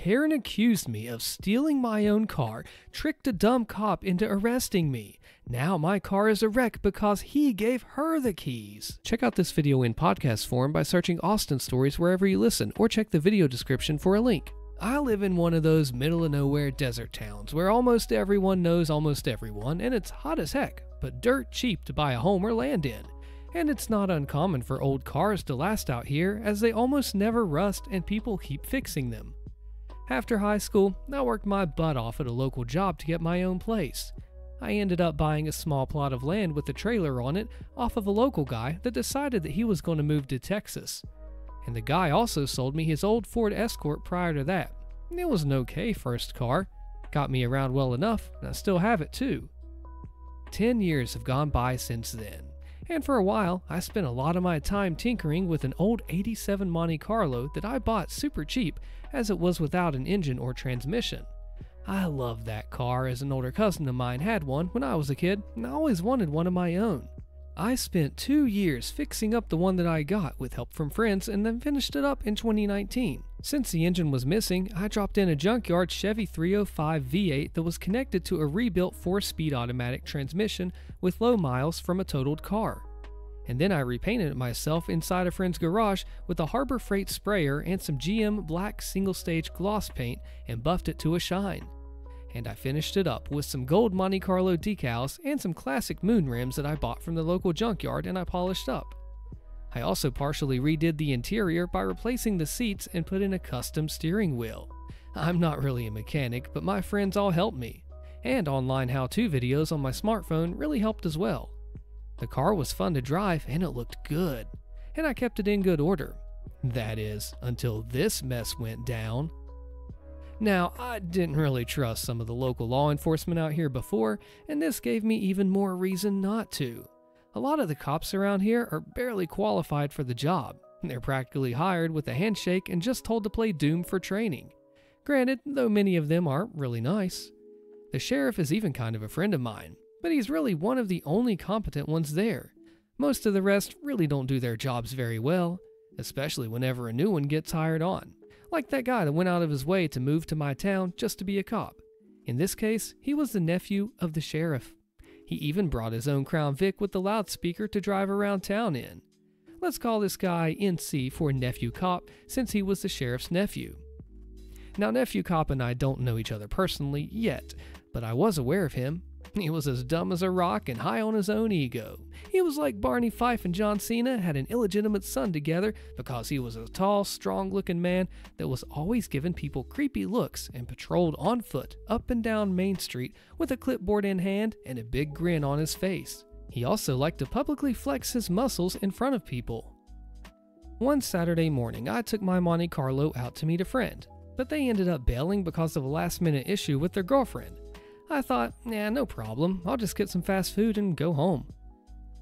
Karen accused me of stealing my own car, tricked a dumb cop into arresting me. Now my car is a wreck because he gave her the keys. Check out this video in podcast form by searching Austin Stories wherever you listen, or check the video description for a link. I live in one of those middle of nowhere desert towns where almost everyone knows almost everyone, and it's hot as heck, but dirt cheap to buy a home or land in. And it's not uncommon for old cars to last out here, as they almost never rust and people keep fixing them. After high school, I worked my butt off at a local job to get my own place. I ended up buying a small plot of land with a trailer on it off of a local guy that decided that he was going to move to Texas. And the guy also sold me his old Ford Escort prior to that. It was an okay first car. Got me around well enough, and I still have it too. 10 years have gone by since then. And for a while, I spent a lot of my time tinkering with an old 87 Monte Carlo that I bought super cheap, as it was without an engine or transmission. I loved that car, as an older cousin of mine had one when I was a kid, and I always wanted one of my own. I spent 2 years fixing up the one that I got with help from friends, and then finished it up in 2019. Since the engine was missing, I dropped in a junkyard Chevy 305 V8 that was connected to a rebuilt 4-speed automatic transmission with low miles from a totaled car. And then I repainted it myself inside a friend's garage with a Harbor Freight sprayer and some GM black single-stage gloss paint, and buffed it to a shine. And I finished it up with some gold Monte Carlo decals and some classic moon rims that I bought from the local junkyard, and I polished up. I also partially redid the interior by replacing the seats and put in a custom steering wheel. I'm not really a mechanic, but my friends all helped me. And online how-to videos on my smartphone really helped as well. The car was fun to drive and it looked good. And I kept it in good order. That is, until this mess went down. Now, I didn't really trust some of the local law enforcement out here before, and this gave me even more reason not to. A lot of the cops around here are barely qualified for the job. They're practically hired with a handshake and just told to play Doom for training. Granted, though many of them are really nice. The sheriff is even kind of a friend of mine, but he's really one of the only competent ones there. Most of the rest really don't do their jobs very well, especially whenever a new one gets hired on. Like that guy that went out of his way to move to my town just to be a cop. In this case, he was the nephew of the sheriff. He even brought his own Crown Vic with the loudspeaker to drive around town in. Let's call this guy NC for Nephew Cop, since he was the sheriff's nephew. Now, Nephew Cop and I don't know each other personally yet, but I was aware of him. He was as dumb as a rock and high on his own ego. He was like Barney Fife and John Cena had an illegitimate son together, because he was a tall, strong-looking man that was always giving people creepy looks and patrolled on foot up and down Main Street with a clipboard in hand and a big grin on his face. He also liked to publicly flex his muscles in front of people. One Saturday morning, I took my Monte Carlo out to meet a friend, but they ended up bailing because of a last-minute issue with their girlfriend. I thought, no problem, I'll just get some fast food and go home.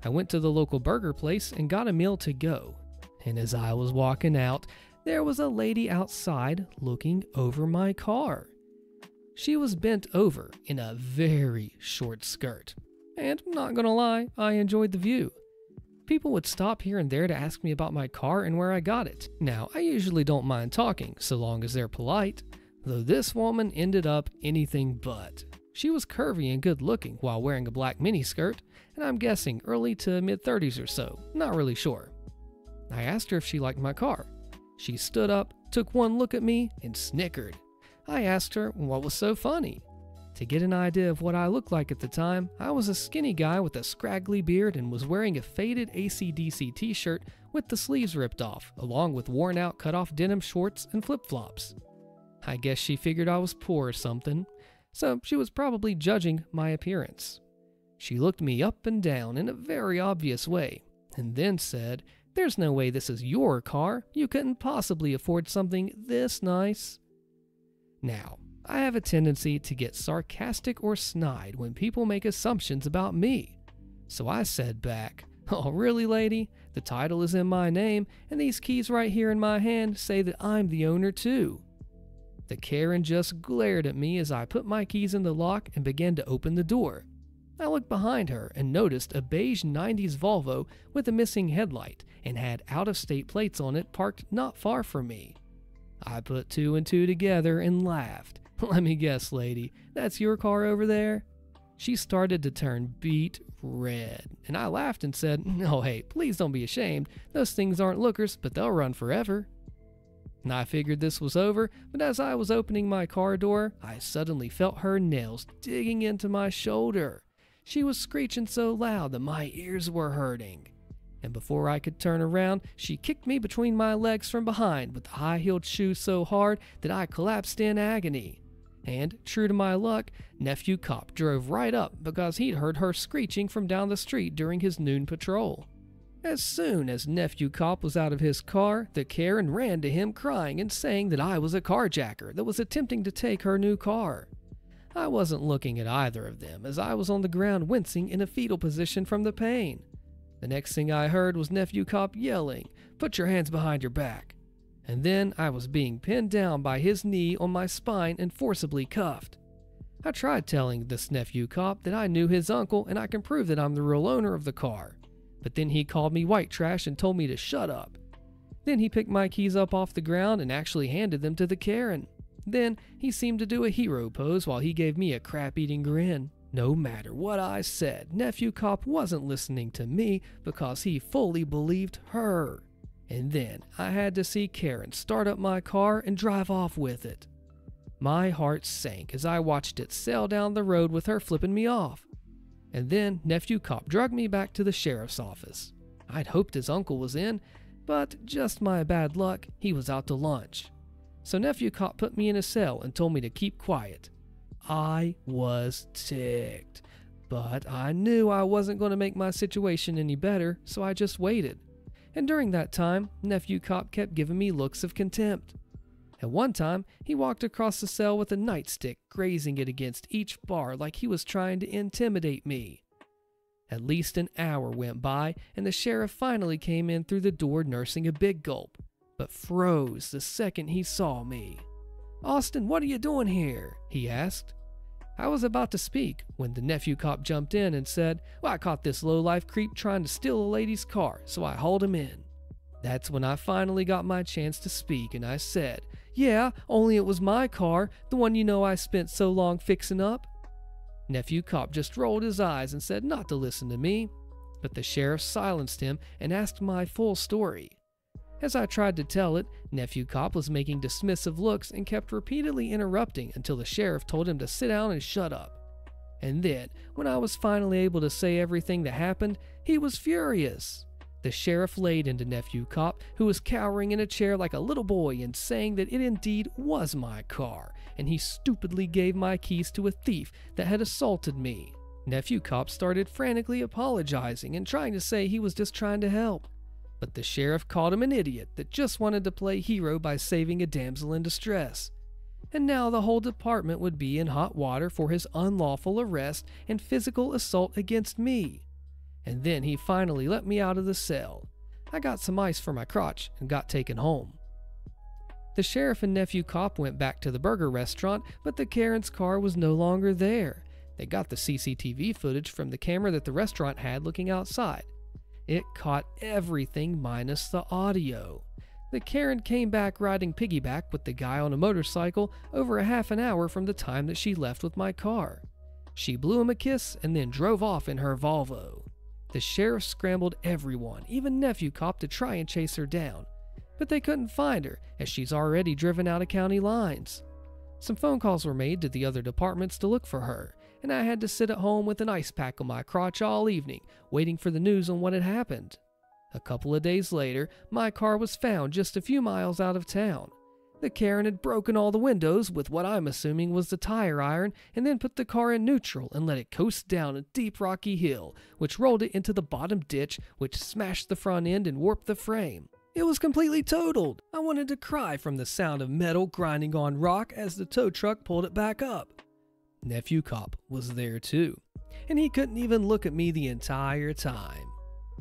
I went to the local burger place and got a meal to go. And as I was walking out, there was a lady outside looking over my car. She was bent over in a very short skirt. And not gonna lie, I enjoyed the view. People would stop here and there to ask me about my car and where I got it. Now, I usually don't mind talking so long as they're polite, though this woman ended up anything but. She was curvy and good looking while wearing a black miniskirt, and I'm guessing early to mid-30s or so, not really sure. I asked her if she liked my car. She stood up, took one look at me, and snickered. I asked her what was so funny. To get an idea of what I looked like at the time, I was a skinny guy with a scraggly beard and was wearing a faded AC/DC t-shirt with the sleeves ripped off, along with worn-out cut-off denim shorts and flip-flops. I guess she figured I was poor or something, so she was probably judging my appearance. She looked me up and down in a very obvious way, and then said, "There's no way this is your car. You couldn't possibly afford something this nice." Now, I have a tendency to get sarcastic or snide when people make assumptions about me. So I said back, "Oh, really, lady? The title is in my name, and these keys right here in my hand say that I'm the owner too." The Karen just glared at me as I put my keys in the lock and began to open the door. I looked behind her and noticed a beige 90s Volvo with a missing headlight and had out-of-state plates on it parked not far from me. I put two and two together and laughed. Let me guess, lady, that's your car over there? She started to turn beet red, and I laughed and said, "Oh, hey, please don't be ashamed. Those things aren't lookers, but they'll run forever." And I figured this was over, but as I was opening my car door, I suddenly felt her nails digging into my shoulder. She was screeching so loud that my ears were hurting. And before I could turn around, she kicked me between my legs from behind with the high-heeled shoe so hard that I collapsed in agony. And, true to my luck, Nephew Cop drove right up because he'd heard her screeching from down the street during his noon patrol. As soon as Nephew Cop was out of his car, the Karen ran to him crying and saying that I was a carjacker that was attempting to take her new car. I wasn't looking at either of them as I was on the ground wincing in a fetal position from the pain. The next thing I heard was Nephew Cop yelling, "Put your hands behind your back." And then I was being pinned down by his knee on my spine and forcibly cuffed. I tried telling this Nephew Cop that I knew his uncle and I can prove that I'm the real owner of the car. But then he called me white trash and told me to shut up. Then he picked my keys up off the ground and actually handed them to the Karen. Then he seemed to do a hero pose while he gave me a crap-eating grin. No matter what I said, Nephew Cop wasn't listening to me because he fully believed her. And then I had to see Karen start up my car and drive off with it. My heart sank as I watched it sail down the road with her flipping me off. And then Nephew Cop dragged me back to the sheriff's office. I'd hoped his uncle was in, but just my bad luck, he was out to lunch. So Nephew Cop put me in a cell and told me to keep quiet. I was ticked, but I knew I wasn't going to make my situation any better, so I just waited. And during that time, Nephew Cop kept giving me looks of contempt. At one time, he walked across the cell with a nightstick, grazing it against each bar like he was trying to intimidate me. At least an hour went by, and the sheriff finally came in through the door nursing a big gulp, but froze the second he saw me. "Austin, what are you doing here?" he asked. I was about to speak when the Nephew Cop jumped in and said, "Well, I caught this low-life creep trying to steal a lady's car, so I hauled him in." That's when I finally got my chance to speak, and I said, "Yeah, only it was my car, the one you know I spent so long fixing up." Nephew Cop just rolled his eyes and said not to listen to me, but the sheriff silenced him and asked my full story. As I tried to tell it, Nephew Cop was making dismissive looks and kept repeatedly interrupting until the sheriff told him to sit down and shut up. And then, when I was finally able to say everything that happened, he was furious. The sheriff laid into Nephew Cop, who was cowering in a chair like a little boy and saying that it indeed was my car, and he stupidly gave my keys to a thief that had assaulted me. Nephew Cop started frantically apologizing and trying to say he was just trying to help. But the sheriff called him an idiot that just wanted to play hero by saving a damsel in distress. And now the whole department would be in hot water for his unlawful arrest and physical assault against me. And then he finally let me out of the cell. I got some ice for my crotch and got taken home. The sheriff and Nephew Cop went back to the burger restaurant, but the Karen's car was no longer there. They got the CCTV footage from the camera that the restaurant had looking outside. It caught everything minus the audio. The Karen came back riding piggyback with the guy on a motorcycle over a half an hour from the time that she left with my car. She blew him a kiss and then drove off in her Volvo. The sheriff scrambled everyone, even Nephew Cop, to try and chase her down, but they couldn't find her as she's already driven out of county lines. Some phone calls were made to the other departments to look for her, and I had to sit at home with an ice pack on my crotch all evening, waiting for the news on what had happened. A couple of days later, my car was found just a few miles out of town. The Karen had broken all the windows with what I'm assuming was the tire iron, and then put the car in neutral and let it coast down a deep rocky hill, which rolled it into the bottom ditch, which smashed the front end and warped the frame. It was completely totaled. I wanted to cry from the sound of metal grinding on rock as the tow truck pulled it back up. Nephew Cop was there too, and he couldn't even look at me the entire time.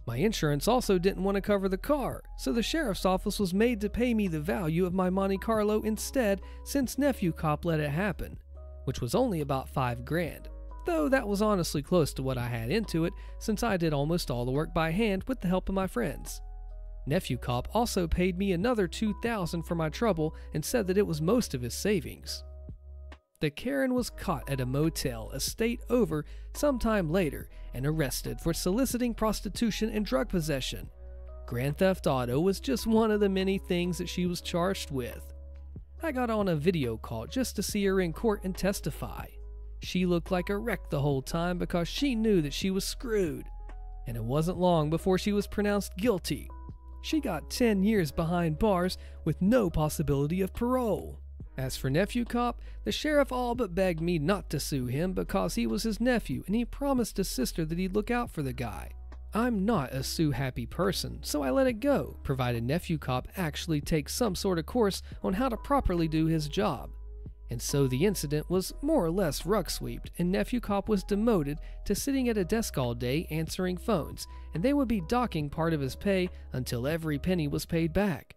My insurance also didn't want to cover the car, so the sheriff's office was made to pay me the value of my Monte Carlo instead, since Nephew Cop let it happen, which was only about $5,000, though that was honestly close to what I had into it since I did almost all the work by hand with the help of my friends. Nephew Cop also paid me another $2,000 for my trouble and said that it was most of his savings. The Karen was caught at a motel a state over sometime later and arrested for soliciting prostitution and drug possession. Grand theft auto was just one of the many things that she was charged with. I got on a video call just to see her in court and testify. She looked like a wreck the whole time because she knew that she was screwed. And it wasn't long before she was pronounced guilty. She got 10 years behind bars with no possibility of parole. As for Nephew Cop, the sheriff all but begged me not to sue him because he was his nephew and he promised his sister that he'd look out for the guy. I'm not a sue-happy person, so I let it go, provided Nephew Cop actually takes some sort of course on how to properly do his job. And so the incident was more or less rug-swept, and Nephew Cop was demoted to sitting at a desk all day answering phones, and they would be docking part of his pay until every penny was paid back.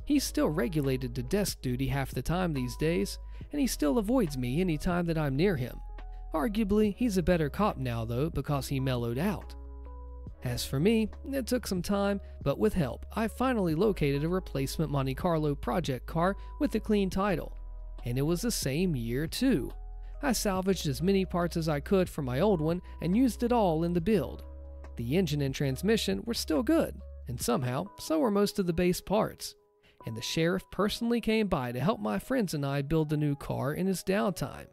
He's still regulated to desk duty half the time these days, and he still avoids me any time that I'm near him. Arguably, he's a better cop now though because he mellowed out. As for me, it took some time, but with help, I finally located a replacement Monte Carlo project car with a clean title. And it was the same year too. I salvaged as many parts as I could from my old one and used it all in the build. The engine and transmission were still good, and somehow, so were most of the base parts. And the sheriff personally came by to help my friends and I build the new car in his downtime.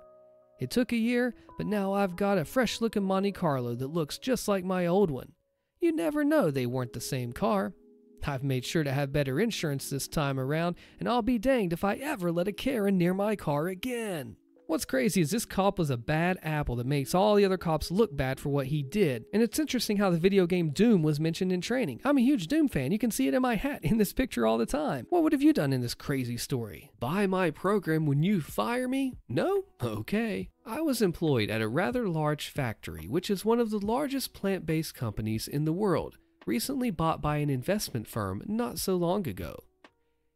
It took a year, but now I've got a fresh-looking Monte Carlo that looks just like my old one. You never know they weren't the same car. I've made sure to have better insurance this time around, and I'll be danged if I ever let a Karen near my car again. What's crazy is this cop was a bad apple that makes all the other cops look bad for what he did, and it's interesting how the video game Doom was mentioned in training. I'm a huge Doom fan, you can see it in my hat in this picture all the time. What would have you done in this crazy story? Buy my program when you fire me? No? Okay. I was employed at a rather large factory, which is one of the largest plant-based companies in the world, recently bought by an investment firm not so long ago.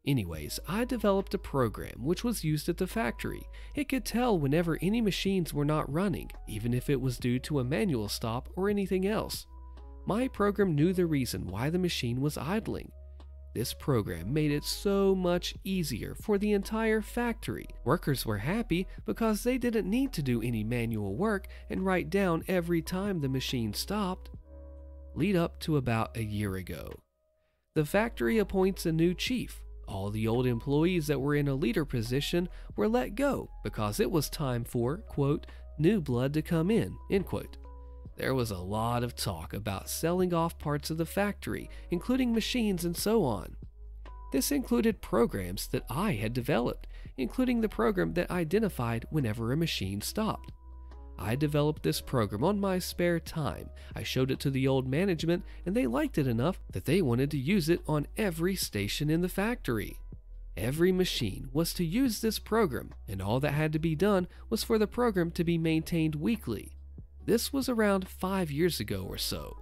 Anyways, I developed a program which was used at the factory. It could tell whenever any machines were not running, even if it was due to a manual stop or anything else. My program knew the reason why the machine was idling. This program made it so much easier for the entire factory. Workers were happy because they didn't need to do any manual work and write down every time the machine stopped. Lead up to about a year ago. The factory appoints a new chief. All the old employees that were in a leader position were let go because it was time for, quote, new blood to come in, end quote. There was a lot of talk about selling off parts of the factory, including machines and so on. This included programs that I had developed, including the program that identified whenever a machine stopped. I developed this program on my spare time. I showed it to the old management and they liked it enough that they wanted to use it on every station in the factory. Every machine was to use this program, and all that had to be done was for the program to be maintained weekly. This was around 5 years ago or so.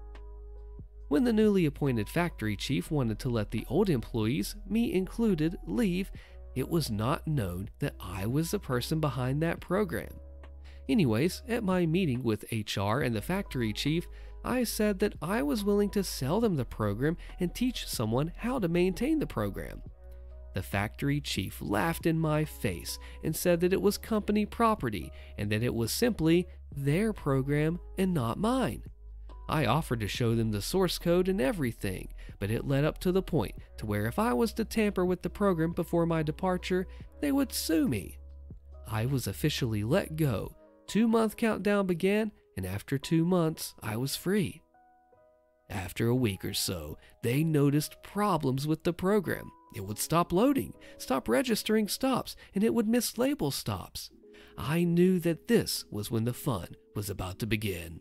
When the newly appointed factory chief wanted to let the old employees, me included, leave, it was not known that I was the person behind that program. Anyways, at my meeting with HR and the factory chief, I said that I was willing to sell them the program and teach someone how to maintain the program. The factory chief laughed in my face and said that it was company property and that it was simply their program and not mine. I offered to show them the source code and everything, but it led up to the point to where if I was to tamper with the program before my departure, they would sue me. I was officially let go. 2-month countdown began, and after 2 months, I was free. After a week or so, they noticed problems with the program. It would stop loading, stop registering stops, and it would mislabel stops. I knew that this was when the fun was about to begin.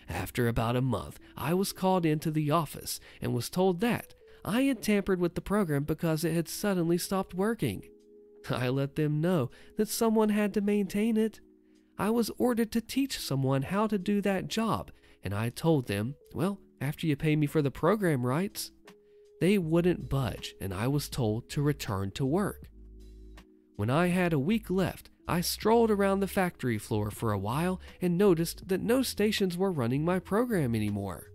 After about a month, I was called into the office and was told that I had tampered with the program because it had suddenly stopped working. I let them know that someone had to maintain it. I was ordered to teach someone how to do that job, and I told them, well, after you pay me for the program rights. They wouldn't budge, and I was told to return to work. When I had a week left, I strolled around the factory floor for a while and noticed that no stations were running my program anymore.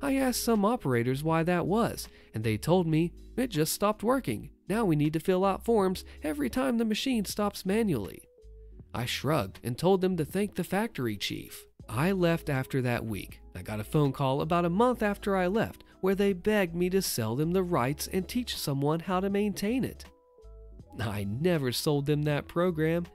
I asked some operators why that was, and they told me it just stopped working. Now we need to fill out forms every time the machine stops manually. I shrugged and told them to thank the factory chief. I left after that week. I got a phone call about a month after I left where they begged me to sell them the rights and teach someone how to maintain it. I never sold them that program.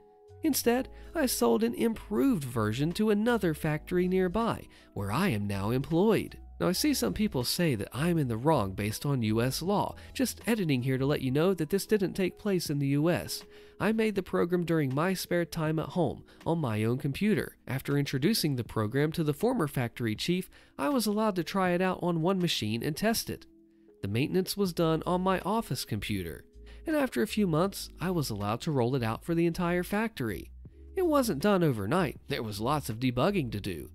Instead, I sold an improved version to another factory nearby, where I am now employed. Now, I see some people say that I'm in the wrong based on US law. Just editing here to let you know that this didn't take place in the US. I made the program during my spare time at home, on my own computer. After introducing the program to the former factory chief, I was allowed to try it out on one machine and test it. The maintenance was done on my office computer, and after a few months, I was allowed to roll it out for the entire factory. It wasn't done overnight. There was lots of debugging to do.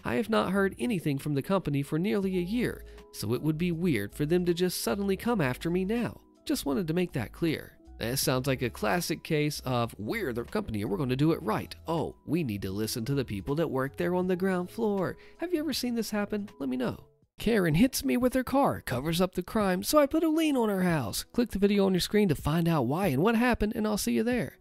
I have not heard anything from the company for nearly a year, so it would be weird for them to just suddenly come after me now. Just wanted to make that clear. That sounds like a classic case of, we're the company and we're going to do it right. Oh, we need to listen to the people that work there on the ground floor. Have you ever seen this happen? Let me know. Karen hits me with her car, covers up the crime, so I put a lien on her house. Click the video on your screen to find out why and what happened, and I'll see you there.